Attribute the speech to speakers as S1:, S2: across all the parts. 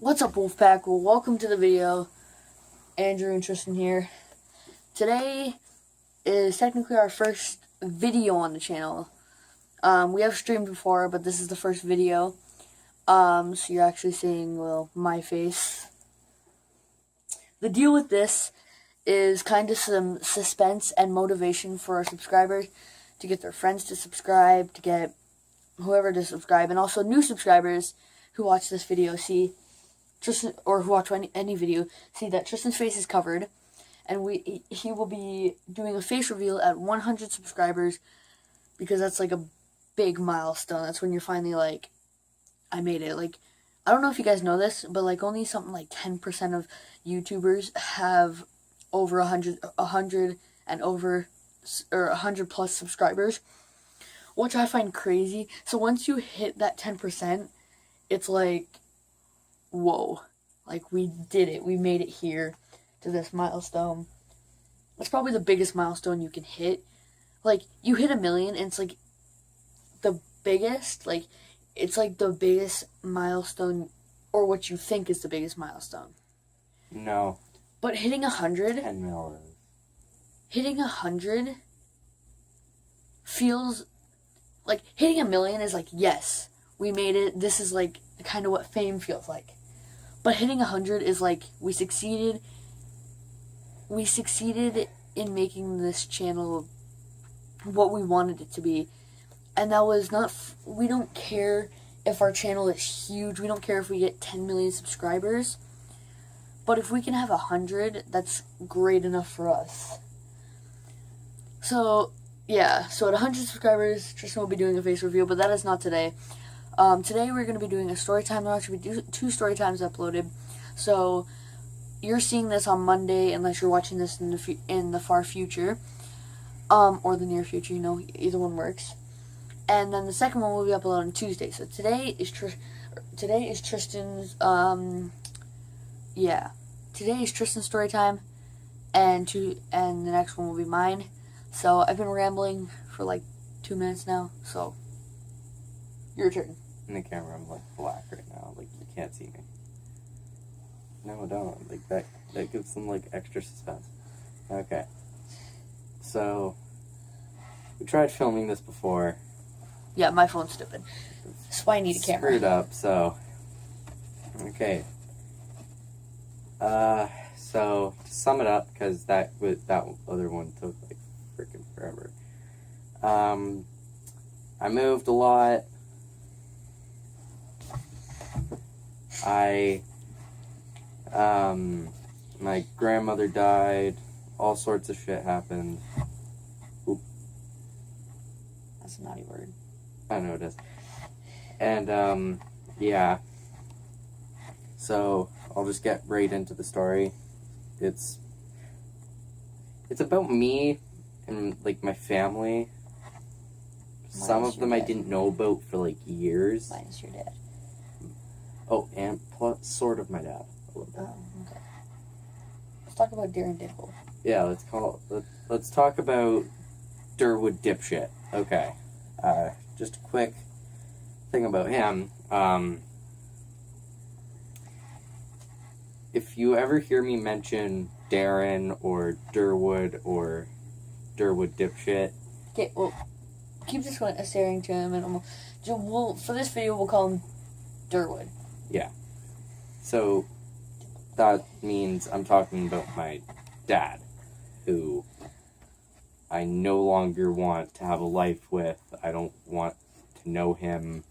S1: What's up, Wolfpack? Well, welcome to the video. Andrew and Tristan here. Today is technically our first video on the channel. We have streamed before, but this is the first video. So you're actually seeing, well, my face. The deal with this is kind of some suspense and motivation for our subscribers to get their friends to subscribe, to get whoever to subscribe, and also new subscribers who watch this video see Tristan, or who watch any video, see that Tristan's face is covered, and he will be doing a face reveal at 100 subscribers, because that's like a big milestone. That's when you're finally like, I made it. Like, I don't know if you guys know this, but like only something like 10% of YouTubers have over 100 and over, or 100 plus subscribers, which I find crazy. So once you hit that 10%, it's like, whoa, like we did it. We made it here to this milestone. That's probably the biggest milestone you can hit. Like, you hit 1 million and it's like the biggest, like, it's like the biggest milestone, or what you think is the biggest milestone.
S2: No.
S1: But hitting 100,
S2: 10 million.
S1: Hitting 100 feels like hitting 1 million is like, yes, we made it. This is like kind of what fame feels like. But hitting 100 is like, we succeeded. We succeeded in making this channel what we wanted it to be. And that was not, we don't care if our channel is huge. We don't care if we get 10 million subscribers. But if we can have 100, that's great enough for us. So, yeah. So at 100 subscribers, Tristan will be doing a face review, but that is not today. Today we're going to be doing a story time. There will actually be 2 story times uploaded. So, you're seeing this on Monday, unless you're watching this in the far future. Or the near future, you know, either one works. And then the second one will be uploaded on Tuesday. So today is Tristan's, yeah. Today is Tristan's story time, and the next one will be mine. So I've been rambling for like 2 minutes now, so your turn.
S2: In the camera, I'm like black right now. Like, you can't see me. No, don't. Like, that gives some like extra suspense. Okay. So, we tried filming this before.
S1: Yeah, my phone's stupid. That's why I need a camera.
S2: Screwed up, so. Okay. So, to sum it up, because that other one took like freaking forever. I moved a lot. My grandmother died. All sorts of shit happened. Oop.
S1: That's a naughty word.
S2: I know it is. And, yeah. So, I'll just get right into the story. It's about me and, like, my family. Some of them I didn't know about for, like, years.
S1: Minus your dad.
S2: Oh, and plus, sort of my dad. A little bit.
S1: Oh, okay. Let's talk about Darren Dibble.
S2: Yeah, let's talk about Durwood Dipshit. Okay. Just a quick thing about him. If you ever hear me mention Darren or Durwood Dipshit.
S1: Okay, well, keep just staring to him, and for this video, we'll call him Durwood.
S2: Yeah. So, that means I'm talking about my dad, who I no longer want to have a life with. I don't want to know him.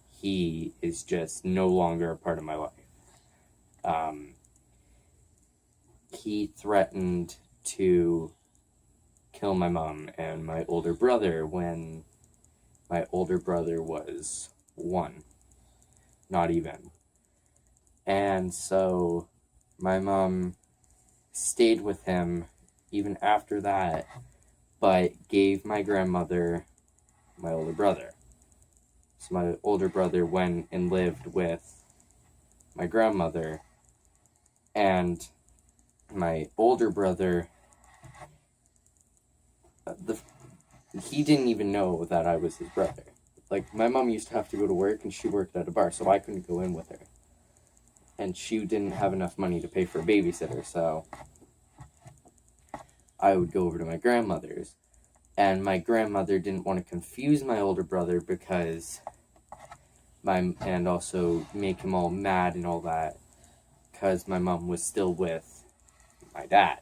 S2: He is just no longer a part of my life. He threatened to kill my mom and my older brother when my older brother was 1. Not even. And so my mom stayed with him even after that, but gave my grandmother my older brother. So my older brother went and lived with my grandmother, and my older brother, he didn't even know that I was his brother. Like, my mom used to have to go to work, and she worked at a bar, so I couldn't go in with her. and she didn't have enough money to pay for a babysitter, so I would go over to my grandmother's. And my grandmother didn't want to confuse my older brother and also make him all mad and all that, because my mom was still with my dad.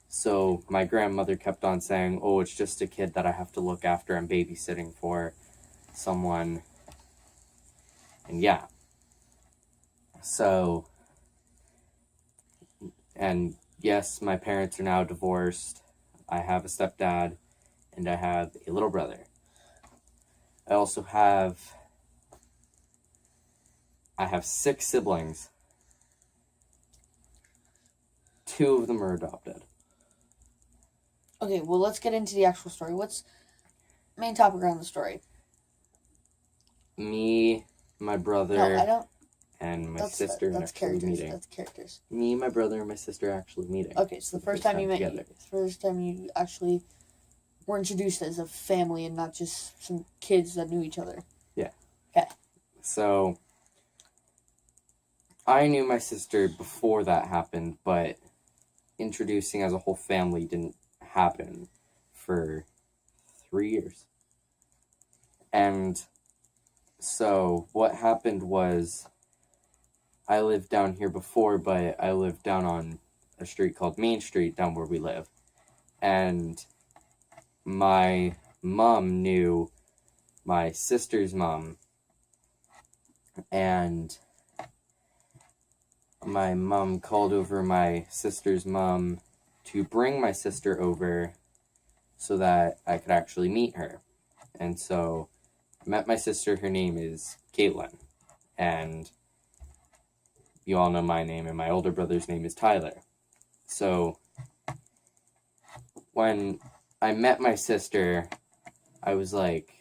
S2: So my grandmother kept on saying, oh, it's just a kid that I have to look after. I'm babysitting for someone. And yeah. So, and yes, my parents are now divorced. I have a stepdad, and I have a little brother. I also have 6 siblings. 2 of them are adopted.
S1: Okay, well, let's get into the actual story. What's the main topic around the story?
S2: Me, my brother,
S1: No, I don't.
S2: and my sister
S1: that's
S2: actually
S1: characters.
S2: meeting.
S1: That's characters.
S2: Me, my brother, and my sister actually meeting.
S1: Okay, so the first time you met,
S2: together.
S1: first time you actually were introduced as a family and not just some kids that knew each other.
S2: Yeah.
S1: Okay.
S2: So, I knew my sister before that happened, but introducing as a whole family didn't happen for 3 years. And so what happened was, I lived down here before, but I lived down on a street called Main Street down where we live. And my mom knew my sister's mom, and my mom called over my sister's mom to bring my sister over so that I could actually meet her. And so I met my sister. Her name is Caitlin, and you all know my name, and my older brother's name is Tyler. So when I met my sister, I was like,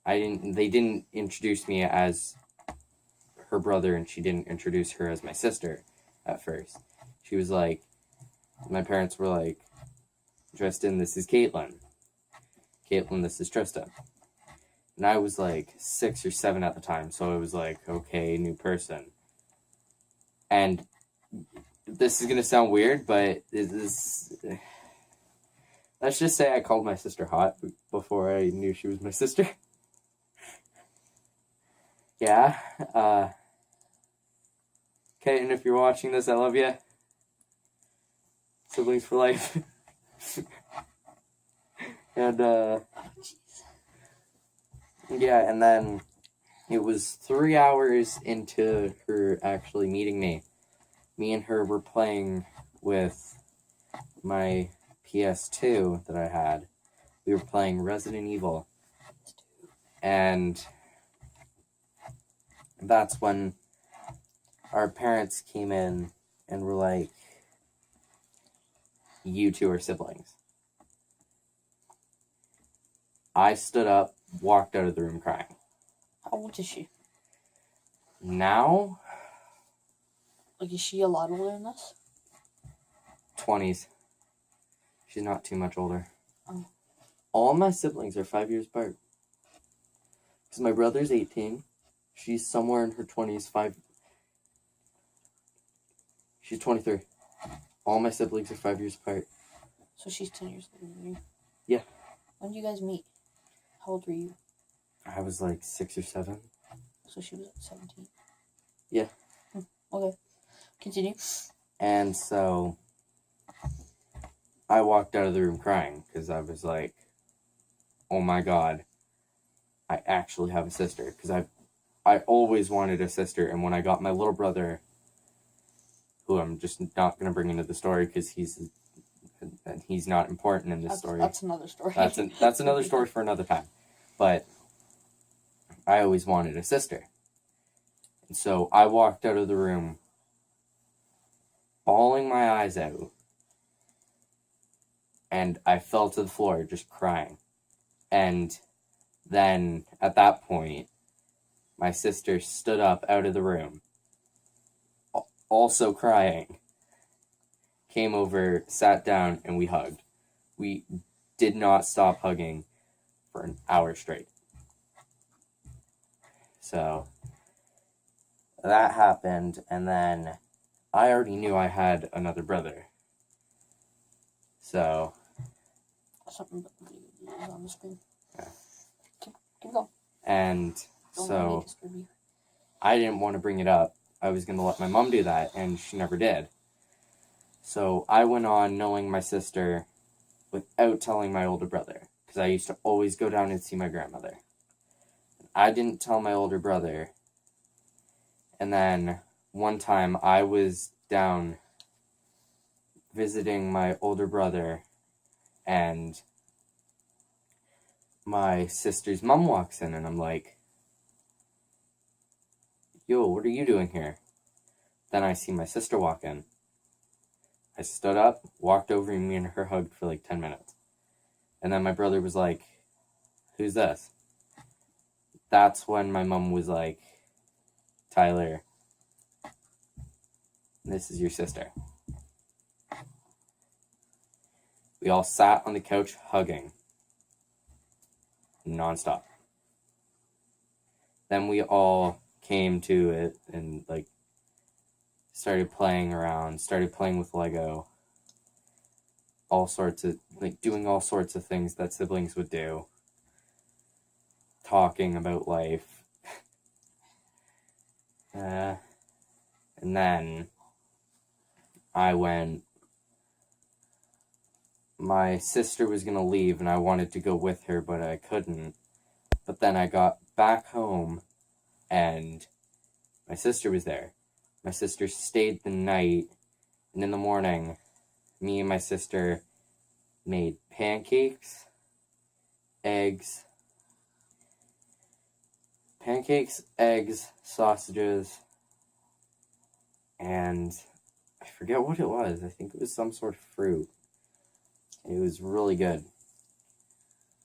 S2: they didn't introduce me as her brother, and she didn't introduce her as my sister at first. She was like, my parents were like, Tristan, this is Caitlin. Caitlin, this is Tristan. And I was like 6 or 7 at the time, so I was like, okay, new person. And this is going to sound weird, but let's just say I called my sister hot before I knew she was my sister. Yeah. Caitlin, if you're watching this, I love you. Siblings for life. And, yeah, and then it was 3 hours into her actually meeting me. Me and her were playing with my PS2 that I had. We were playing Resident Evil. And that's when our parents came in and were like, you two are siblings. I stood up, walked out of the room crying.
S1: How old is she?
S2: Now?
S1: Like, is she a lot older than us?
S2: 20s. She's not too much older.
S1: Oh.
S2: All my siblings are 5 years apart. Because my brother's 18. She's somewhere in her 20s, She's 23. All my siblings are 5 years apart.
S1: So she's 10 years older than you?
S2: Yeah.
S1: When did you guys meet? How old were you?
S2: I was like 6 or 7.
S1: So she was 17?
S2: Yeah.
S1: Okay. Continue.
S2: And so I walked out of the room crying because I was like, oh my God, I actually have a sister. Because I always wanted a sister. And when I got my little brother, who I'm just not going to bring into the story because he's not important in this story.
S1: That's another story.
S2: That's another story for another time. But I always wanted a sister. And so I walked out of the room bawling my eyes out. And I fell to the floor just crying. And then at that point, my sister stood up out of the room, also crying, came over, sat down, and we hugged. We did not stop hugging for an hour straight. So, that happened, and then I already knew I had another brother. So
S1: Something on the screen.
S2: Yeah.
S1: Keep going.
S2: And
S1: Don't
S2: so
S1: let me disturb you.
S2: I didn't want to bring it up. I was going to let my mom do that, and she never did. So I went on knowing my sister without telling my older brother, because I used to always go down and see my grandmother. I didn't tell my older brother, and then one time I was down visiting my older brother, and my sister's mom walks in, and I'm like, yo, what are you doing here? Then I see my sister walk in. I stood up, walked over, and me and her hugged for like 10 minutes. And then my brother was like, who's this? That's when my mom was like, Tyler, this is your sister. We all sat on the couch hugging. Nonstop. Then we all came to it and like started playing around, started playing with Lego. All sorts of, like, doing all sorts of things that siblings would do. Talking about life. And then my sister was going to leave and I wanted to go with her, but I couldn't. But then I got back home and my sister was there. My sister stayed the night, and in the morning, me and my sister made pancakes, eggs, sausages, and I forget what it was. I think it was some sort of fruit. It was really good.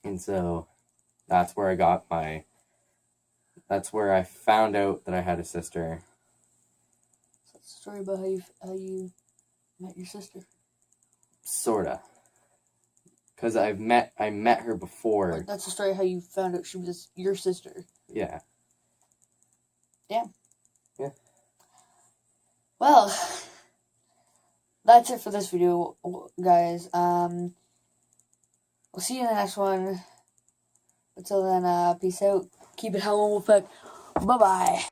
S2: And so that's where I found out that I had a sister.
S1: So that's the story about how you met your sister.
S2: Sorta. Because I met her before.
S1: Like, that's the story how you found out she was your sister.
S2: Yeah.
S1: Yeah.
S2: Yeah.
S1: Well, that's it for this video, guys. We'll see you in the next one. Until then, peace out. Keep it Hello Wolfpack. Bye-bye.